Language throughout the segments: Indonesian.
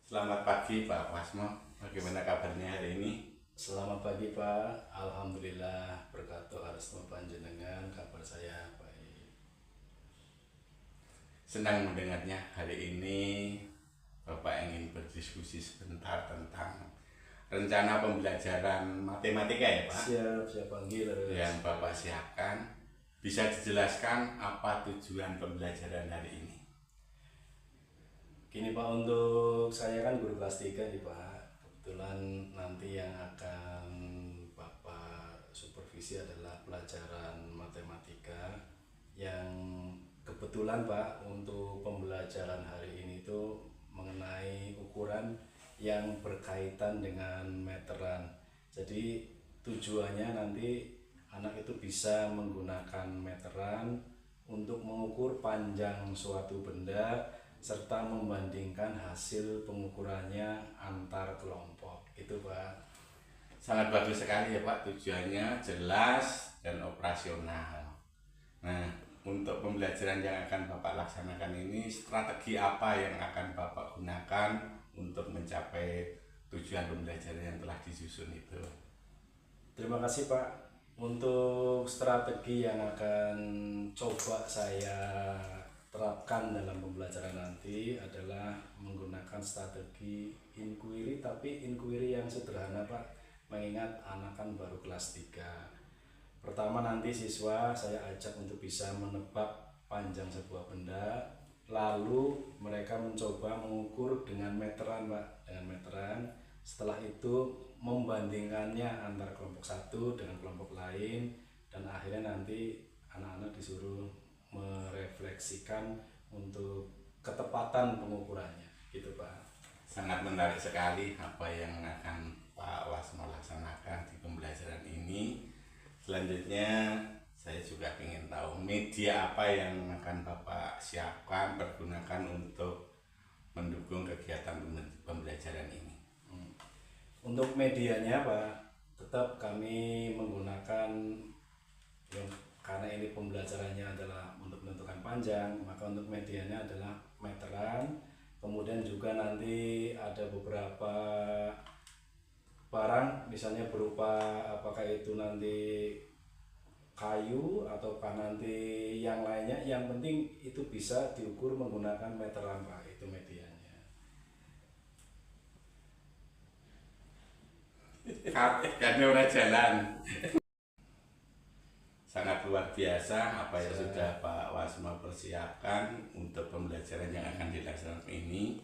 Selamat pagi Pak Wasmo, bagaimana kabarnya hari ini? Selamat pagi Pak, Alhamdulillah berkat doa restu panjenengan kabar saya baik. Senang mendengarnya. Hari ini Bapak ingin berdiskusi sebentar tentang rencana pembelajaran matematika ya Pak, Siap panggil. yang Bapak siapkan. Bisa dijelaskan apa tujuan pembelajaran hari ini? Gini Pak, untuk saya kan guru kelas 3 nih Pak. Kebetulan nanti yang akan Bapak supervisi adalah pelajaran matematika yang kebetulan Pak untuk pembelajaran hari ini itu mengenai ukuran yang berkaitan dengan meteran. Jadi tujuannya nanti anak itu bisa menggunakan meteran untuk mengukur panjang suatu benda serta membandingkan hasil pengukurannya antar kelompok. Itu Pak. Sangat bagus sekali ya Pak, tujuannya jelas dan operasional. Nah, untuk pembelajaran yang akan Bapak laksanakan ini, strategi apa yang akan Bapak gunakan untuk mencapai tujuan pembelajaran yang telah disusun itu? Terima kasih Pak. Untuk strategi yang akan coba saya terapkan dalam pembelajaran nanti adalah menggunakan strategi inquiry, tapi inquiry yang sederhana Pak, mengingat anak kan baru kelas 3. Pertama nanti siswa saya ajak untuk bisa menebak panjang sebuah benda, lalu mereka mencoba mengukur dengan meteran Pak, dengan meteran. Setelah itu membandingkannya antara kelompok satu dengan kelompok lain, dan akhirnya nanti anak-anak disuruh merefleksikan untuk ketepatan pengukurannya gitu Pak. Sangat menarik sekali apa yang akan Pak Wasmo laksanakan di pembelajaran ini. Selanjutnya saya juga ingin tahu media apa yang akan Bapak siapkan, pergunakan untuk mendukung kegiatan pembelajaran ini. Untuk medianya Pak, tetap kami menggunakan yang karena ini pembelajarannya adalah untuk menentukan panjang, maka untuk medianya adalah meteran. Kemudian juga nanti ada beberapa barang, misalnya berupa apakah itu nanti kayu ataukah nanti yang lainnya, yang penting itu bisa diukur menggunakan meteran Pak, itu medianya. Karena udah jalan. Sangat luar biasa apa yang sudah Pak Wasmo persiapkan untuk pembelajaran yang akan dilaksanakan ini.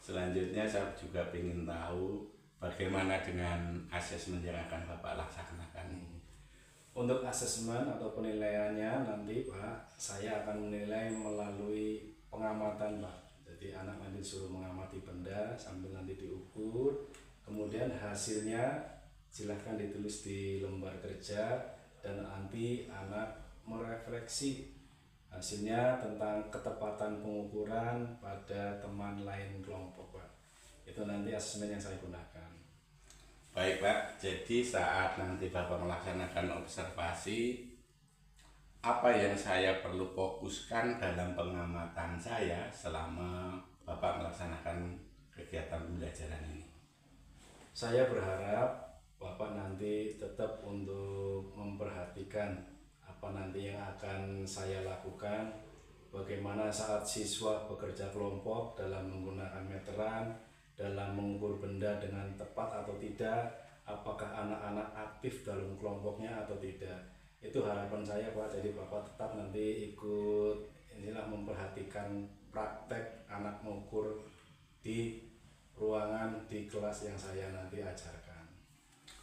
Selanjutnya saya juga ingin tahu bagaimana dengan asesmen yang akan Bapak laksanakan ini. Untuk asesmen atau penilaiannya nanti Pak, saya akan menilai melalui pengamatan Pak. Jadi anak nanti disuruh mengamati benda sambil nanti diukur, kemudian hasilnya silahkan ditulis di lembar kerja, dan nanti anak merefleksi hasilnya tentang ketepatan pengukuran pada teman lain kelompok Pak. Itu nanti asesmen yang saya gunakan. Baik Pak, jadi saat nanti Bapak melaksanakan observasi, apa yang saya perlu fokuskan dalam pengamatan saya selama Bapak melaksanakan kegiatan pembelajaran ini? Saya berharap Bapak nanti tetap untuk memperhatikan apa nanti yang akan saya lakukan, bagaimana saat siswa bekerja kelompok dalam menggunakan meteran, dalam mengukur benda dengan tepat atau tidak, apakah anak-anak aktif dalam kelompoknya atau tidak. Itu harapan saya Pak, jadi Bapak tetap nanti ikut inilah memperhatikan praktek anak mengukur di ruangan di kelas yang saya nanti ajarkan.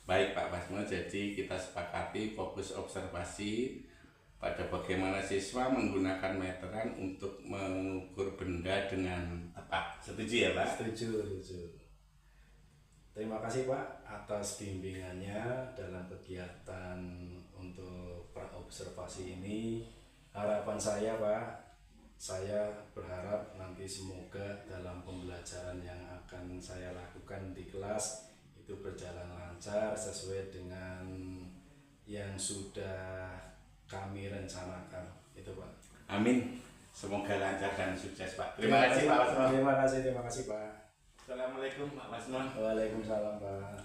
Baik Pak Wasmo, jadi kita sepakati fokus observasi pada bagaimana siswa menggunakan meteran untuk mengukur benda dengan tepat. Setuju ya Pak? Setuju. Terima kasih Pak atas bimbingannya dalam kegiatan untuk praobservasi ini. Harapan saya Pak, saya berharap nanti semoga dalam pembelajaran yang akan saya lakukan di kelas itu berjalan lancar sesuai dengan yang sudah kami rencanakan. Itu Pak. Amin. Semoga lancar dan sukses Pak. Terima kasih Pak Wasmo. Terima kasih Pak. Assalamualaikum Pak Wasno. Waalaikumsalam Pak.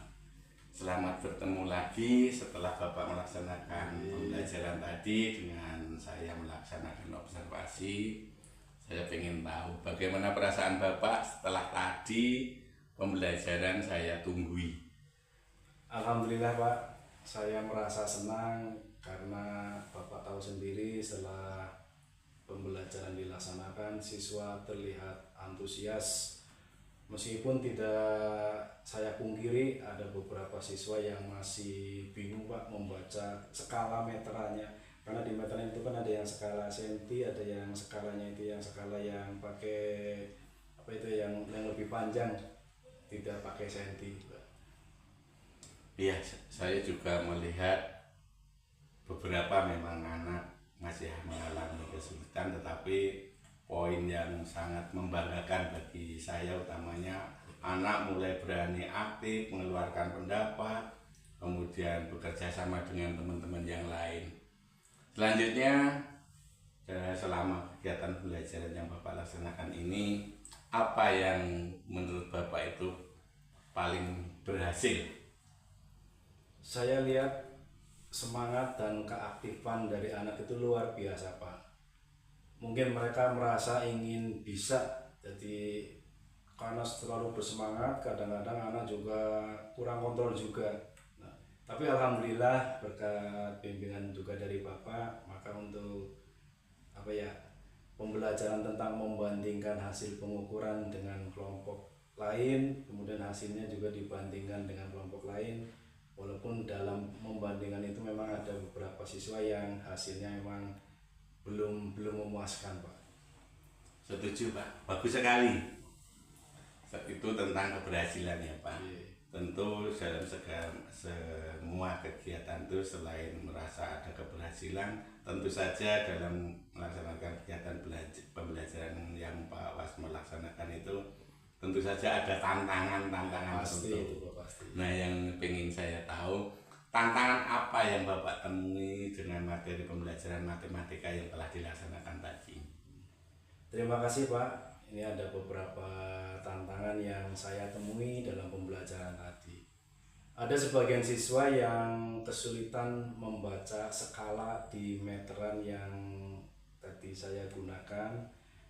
Selamat bertemu lagi setelah Bapak melaksanakan pembelajaran tadi dengan saya melaksanakan observasi. Saya ingin tahu bagaimana perasaan Bapak setelah tadi pembelajaran saya tunggui. Alhamdulillah Pak, saya merasa senang karena Bapak tahu sendiri setelah pembelajaran dilaksanakan siswa terlihat antusias. Meskipun tidak saya pungkiri ada beberapa siswa yang masih bingung Pak membaca skala meterannya, karena di meteran itu kan ada yang skala senti, ada yang skalanya itu yang skala yang pakai apa itu yang lebih panjang, tidak pakai senti Pak. Iya, saya juga melihat beberapa memang anak masih mengalami kesulitan, tetapi poin yang sangat membanggakan bagi saya utamanya anak mulai berani aktif mengeluarkan pendapat, kemudian bekerja sama dengan teman-teman yang lain. Selanjutnya, selama kegiatan pembelajaran yang Bapak laksanakan ini, apa yang menurut Bapak itu paling berhasil? Saya lihat semangat dan keaktifan dari anak itu luar biasa Pak. Mungkin mereka merasa ingin bisa, jadi karena terlalu bersemangat kadang-kadang anak juga kurang kontrol juga. Nah, tapi alhamdulillah berkat bimbingan juga dari Bapak, maka untuk apa ya, pembelajaran tentang membandingkan hasil pengukuran dengan kelompok lain, kemudian hasilnya juga dibandingkan dengan kelompok lain. Walaupun dalam membandingkan itu memang ada beberapa siswa yang hasilnya memang belum memuaskan Pak. Setuju Pak, bagus sekali. Itu tentang keberhasilan ya Pak. Tentu dalam semua kegiatan itu selain merasa ada keberhasilan, tentu saja dalam melaksanakan kegiatan pembelajaran yang Pak Wasmo laksanakan itu tentu saja ada tantangan-tantangan Pasti tertentu. itu Pak, pasti. Nah, yang ingin saya tahu, tantangan apa yang Bapak temui dengan materi pembelajaran matematika yang telah dilaksanakan tadi? Terima kasih Pak. Ini ada beberapa tantangan yang saya temui dalam pembelajaran tadi. Ada sebagian siswa yang kesulitan membaca skala di meteran yang tadi saya gunakan,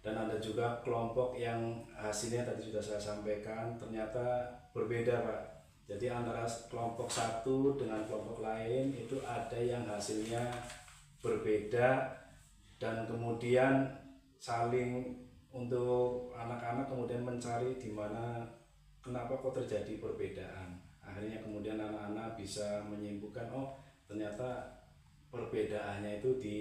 dan ada juga kelompok yang hasilnya tadi sudah saya sampaikan ternyata berbeda Pak. Jadi antara kelompok satu dengan kelompok lain itu ada yang hasilnya berbeda, dan kemudian saling untuk anak-anak kemudian mencari di mana kenapa kok terjadi perbedaan. Akhirnya kemudian anak-anak bisa menyimpulkan, oh ternyata perbedaannya itu di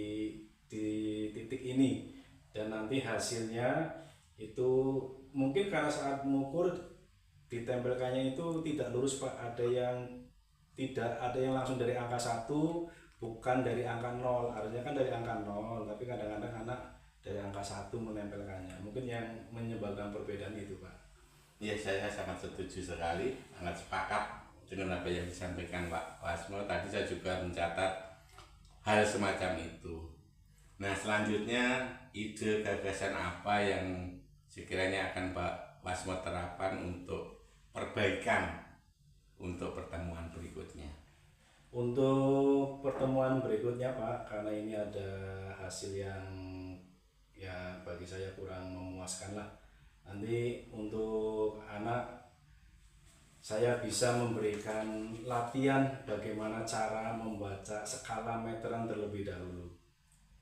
titik ini, dan nanti hasilnya itu mungkin karena saat mengukur ditempelkannya itu tidak lurus Pak. Ada yang langsung dari angka 1, bukan dari angka 0. Harusnya kan dari angka 0, tapi kadang-kadang anak dari angka 1 menempelkannya. Mungkin yang menyebabkan perbedaan itu Pak. Ya, saya sangat setuju sekali, sangat sepakat dengan apa yang disampaikan Pak Wasmo. Tadi saya juga mencatat hal semacam itu. Nah, selanjutnya ide gagasan apa yang sekiranya akan Pak Wasmo terapkan untuk perbaikan untuk pertemuan berikutnya? Untuk pertemuan berikutnya Pak, karena ini ada hasil yang ya bagi saya kurang memuaskan lah. Nanti untuk anak saya bisa memberikan latihan bagaimana cara membaca skala meteran terlebih dahulu.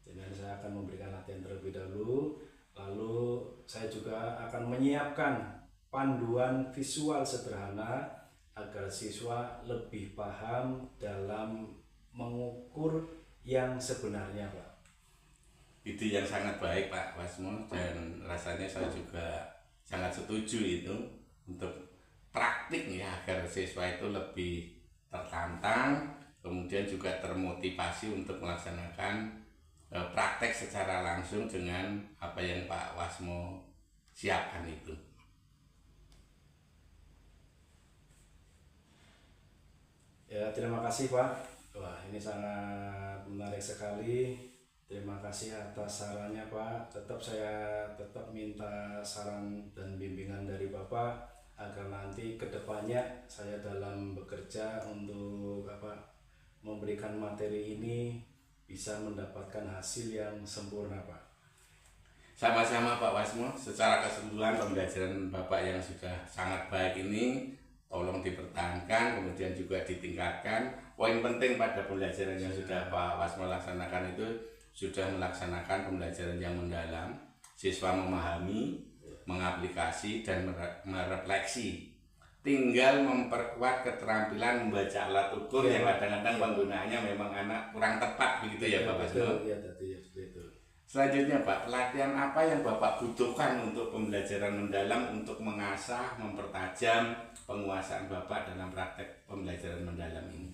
Jadi saya akan memberikan latihan terlebih dahulu, lalu saya juga akan menyiapkan panduan visual sederhana agar siswa lebih paham dalam mengukur yang sebenarnya Pak. Ide yang sangat baik Pak Wasmo, dan rasanya saya juga sangat setuju itu untuk praktik ya, agar siswa itu lebih tertantang, kemudian juga termotivasi untuk melaksanakan praktek secara langsung dengan apa yang Pak Wasmo siapkan itu. Ya, terima kasih Pak. Wah, ini sangat menarik sekali. Terima kasih atas sarannya Pak. Saya tetap minta saran dan bimbingan dari Bapak agar nanti kedepannya saya dalam bekerja untuk memberikan materi ini bisa mendapatkan hasil yang sempurna, Pak. Sama-sama Pak Wasmo, secara keseluruhan pembelajaran Bapak yang sudah sangat baik ini tolong dipertahankan, kemudian juga ditingkatkan. Poin penting pada pembelajaran yang sudah Pak Wasmo laksanakan itu sudah melaksanakan pembelajaran yang mendalam, siswa memahami, mengaplikasi dan merefleksi. Tinggal memperkuat keterampilan membaca alat ukur yang kadang-kadang penggunaannya memang anak kurang tepat begitu ya Pak Wasmo. Iya, tadi seperti itu. Selanjutnya Pak, pelatihan apa yang Bapak butuhkan untuk pembelajaran mendalam untuk mengasah, mempertajam penguasaan Bapak dalam praktek pembelajaran mendalam ini?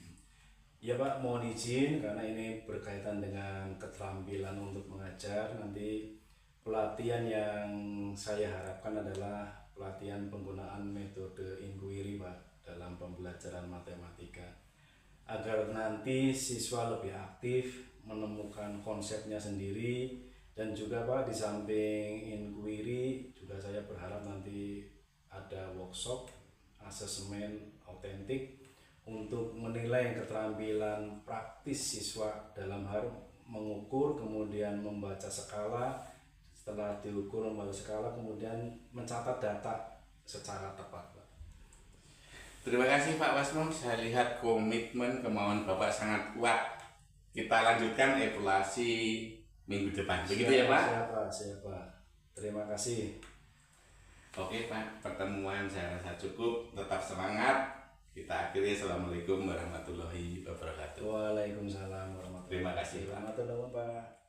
Ya Pak, mohon izin karena ini berkaitan dengan keterampilan untuk mengajar. Nanti pelatihan yang saya harapkan adalah pelatihan penggunaan metode inquiry Pak dalam pembelajaran matematika, agar nanti siswa lebih aktif menemukan konsepnya sendiri. Dan juga Pak, di samping inquiry juga saya berharap nanti ada workshop asesmen autentik untuk menilai keterampilan praktis siswa dalam hal mengukur, kemudian membaca skala. Setelah diukur membaca skala, kemudian mencatat data secara tepat, Pak. Terima kasih Pak Wasmo, saya lihat komitmen kemauan Bapak sangat kuat. Kita lanjutkan evaluasi minggu depan, begitu ya Pak? Siapa. Terima kasih. Oke Pak, pertemuan saya rasa cukup, tetap semangat. Kita akhiri, Assalamualaikum warahmatullahi wabarakatuh. Waalaikumsalam warahmatullahi wabarakatuh. Terima kasih Pak. Selamat Pak.